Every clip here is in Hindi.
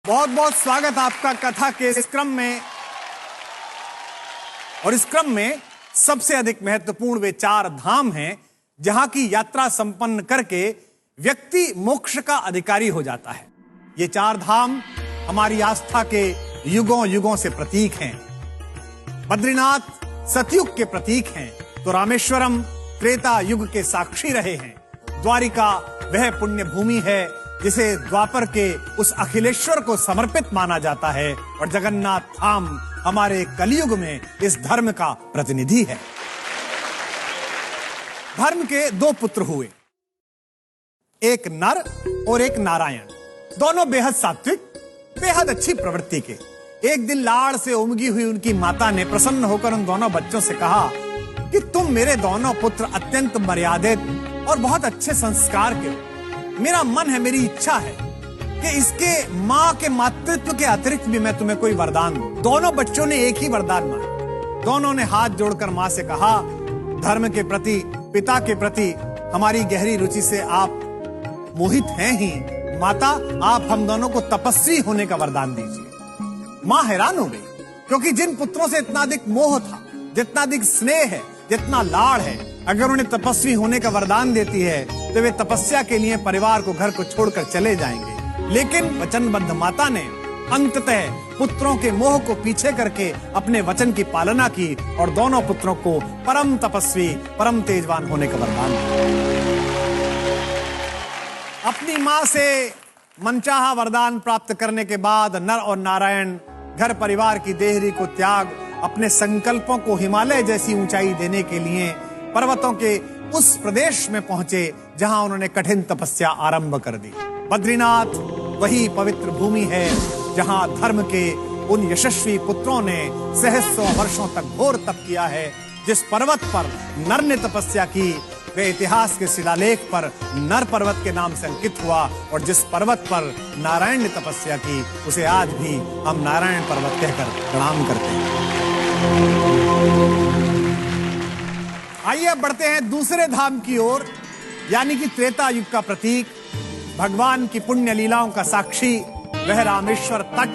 बहुत बहुत स्वागत आपका कथा के इस क्रम में। और इस क्रम में सबसे अधिक महत्वपूर्ण वे 4 धाम हैं जहां की यात्रा संपन्न करके व्यक्ति मोक्ष का अधिकारी हो जाता है। ये 4 धाम हमारी आस्था के युगों युगों से प्रतीक हैं। बद्रीनाथ सतयुग के प्रतीक हैं तो रामेश्वरम त्रेता युग के साक्षी रहे हैं। द्वारिका वह पुण्य भूमि है जिसे द्वापर के उस अखिलेश्वर को समर्पित माना जाता है और जगन्नाथ धाम हमारे कलयुग में इस धर्म का प्रतिनिधि है। धर्म के 2 पुत्र हुए, एक नर और एक नारायण। दोनों बेहद सात्विक, बेहद अच्छी प्रवृत्ति के। एक दिन लाड़ से उमगी हुई उनकी माता ने प्रसन्न होकर उन दोनों बच्चों से कहा कि तुम मेरे दोनों पुत्र अत्यंत मर्यादित और बहुत अच्छे संस्कार के हो। मेरा मन है, मेरी इच्छा है कि इसके मां के मातृत्व के अतिरिक्त भी मैं तुम्हें कोई वरदान दूं। दोनों बच्चों ने एक ही वरदान मांगा। दोनों ने हाथ जोड़कर मां से कहा, धर्म के प्रति, पिता के प्रति हमारी गहरी रुचि से आप मोहित हैं ही। माता, आप हम दोनों को तपस्वी होने का वरदान दीजिए। मां हैरान हो गई, क्योंकि जिन पुत्रों से इतना अधिक मोह था, जितना अधिक स्नेह है, जितना लाड़ है, अगर उन्हें तपस्वी होने का वरदान देती है तो वे तपस्या के लिए परिवार को, घर को छोड़कर चले जाएंगे। लेकिन वचनबद्ध माता ने अंततः पुत्रों के मोह को पीछे करके अपने वचन की पालना की और दोनों पुत्रों को परम तपस्वी, परम तेजवान होने का वरदान दिया। अपनी मां से मनचाहा वरदान प्राप्त करने के बाद नर और नारायण घर परिवार की देहरी को त्याग अपने संकल्पों को हिमालय जैसी ऊंचाई देने के लिए पर्वतों के उस प्रदेश में पहुंचे जहां उन्होंने कठिन तपस्या आरंभ कर दी। बद्रीनाथ वही पवित्र भूमि है जहां धर्म के उन यशस्वी पुत्रों ने सहस्रों वर्षों तक घोर तप किया है। जिस पर्वत पर नर ने तपस्या की वे इतिहास के शिलालेख पर नर पर्वत के नाम से अंकित हुआ और जिस पर्वत पर नारायण ने तपस्या की उसे आज भी हम नारायण पर्वत कहकर प्रणाम करते हैं। आइए अब बढ़ते हैं दूसरे धाम की ओर, यानी कि त्रेता युग का प्रतीक, भगवान की पुण्य लीलाओं का साक्षी वह रामेश्वर तट,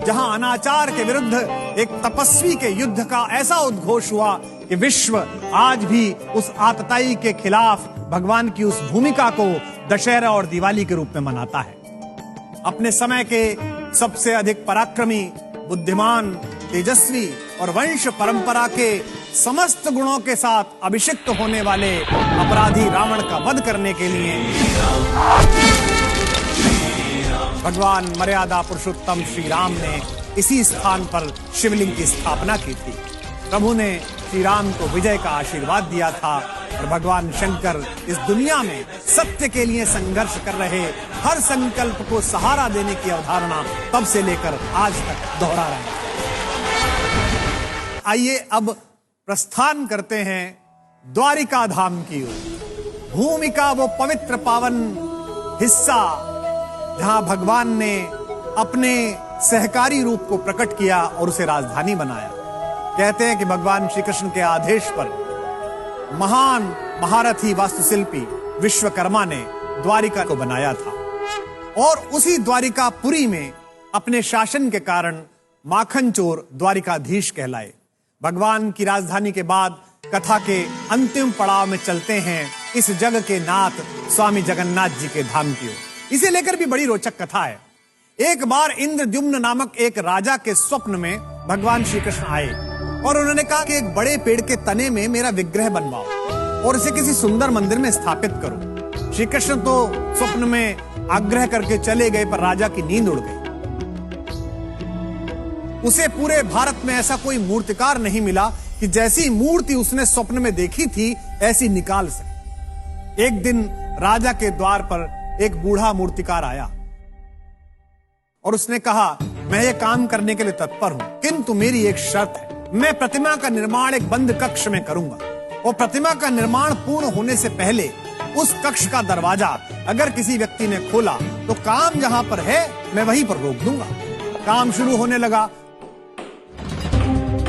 जहां अनाचार के विरुद्ध एक तपस्वी के युद्ध का ऐसा उद्घोष हुआ कि विश्व आज भी उस आतताई के खिलाफ भगवान की उस भूमिका को दशहरा और दिवाली के रूप में मनाता है। अपने समय के सबसे अधिक पराक्रमी, बुद्धिमान, तेजस्वी और वंश परंपरा के समस्त गुणों के साथ अभिषिक्त होने वाले अपराधी रावण का वध करने के लिए भगवान मर्यादा पुरुषोत्तम श्री राम ने इसी स्थान पर शिवलिंग की स्थापना की थी। प्रभु ने श्री राम को विजय का आशीर्वाद दिया था और भगवान शंकर इस दुनिया में सत्य के लिए संघर्ष कर रहे हर संकल्प को सहारा देने की अवधारणा तब से लेकर आज तक दोहरा रहे हैं। आइए अब प्रस्थान करते हैं द्वारिका धाम की ओर। भूमि का वो पवित्र पावन हिस्सा जहां भगवान ने अपने सहकारी रूप को प्रकट किया और उसे राजधानी बनाया। कहते हैं कि भगवान श्री कृष्ण के आदेश पर महान महारथी वास्तुशिल्पी विश्वकर्मा ने द्वारिका को बनाया था और उसी द्वारिकापुरी में अपने शासन के कारण माखन चोर द्वारिकाधीश कहलाए। भगवान की राजधानी के बाद कथा के अंतिम पड़ाव में चलते हैं इस जग के नाथ स्वामी जगन्नाथ जी के धाम की ओर। इसे लेकर भी बड़ी रोचक कथा है। एक बार इंद्रद्युम्न नामक एक राजा के स्वप्न में भगवान श्री कृष्ण आए और उन्होंने कहा कि एक बड़े पेड़ के तने में मेरा विग्रह बनवाओ और इसे किसी सुंदर मंदिर में स्थापित करो। श्री कृष्ण तो स्वप्न में आग्रह करके चले गए, पर राजा की नींद उड़ गई। उसे पूरे भारत में ऐसा कोई मूर्तिकार नहीं मिला कि जैसी मूर्ति उसने स्वप्न में देखी थी ऐसी निकाल सके। एक दिन राजा के द्वार पर एक बूढ़ा मूर्तिकार आया और उसने कहा, मैं ये काम करने के लिए तत्पर हूं, किंतु मेरी एक शर्त है। मैं प्रतिमा का निर्माण एक बंद कक्ष में करूंगा और प्रतिमा का निर्माण पूर्ण होने से पहले उस कक्ष का दरवाजा अगर किसी व्यक्ति ने खोला तो काम जहां पर है मैं वहीं पर रोक दूंगा। काम शुरू होने लगा।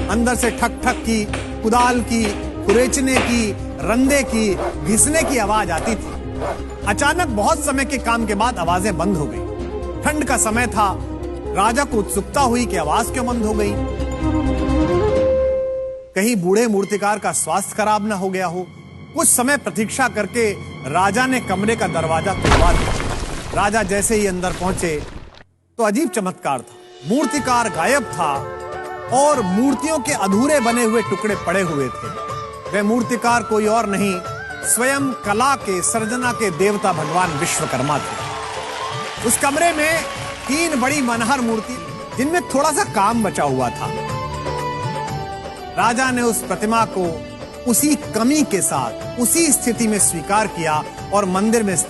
अंदर से ठक ठक की, कुदाल की, कुरेचने की, रंदे की, घिसने की आवाज आती थी। अचानक बहुत समय के काम के बाद आवाजें बंद हो गई। ठंड का समय था। राजा को उत्सुकता हुई कि आवाज क्यों बंद हो गई। कहीं बूढ़े मूर्तिकार का स्वास्थ्य खराब ना हो गया हो। कुछ समय प्रतीक्षा करके राजा ने कमरे का दरवाजा खुलवा दिया। राजा जैसे ही अंदर पहुंचे तो अजीब चमत्कार था। मूर्तिकार गायब था और मूर्तियों के अधूरे बने हुए टुकड़े पड़े हुए थे। वह मूर्तिकार कोई और नहीं, स्वयं कला के सर्जना के देवता भगवान विश्वकर्मा थे। उस कमरे में 3 बड़ी मनहर मूर्ति, जिनमें थोड़ा सा काम बचा हुआ था। राजा ने उस प्रतिमा को उसी कमी के साथ उसी स्थिति में स्वीकार किया और मंदिर में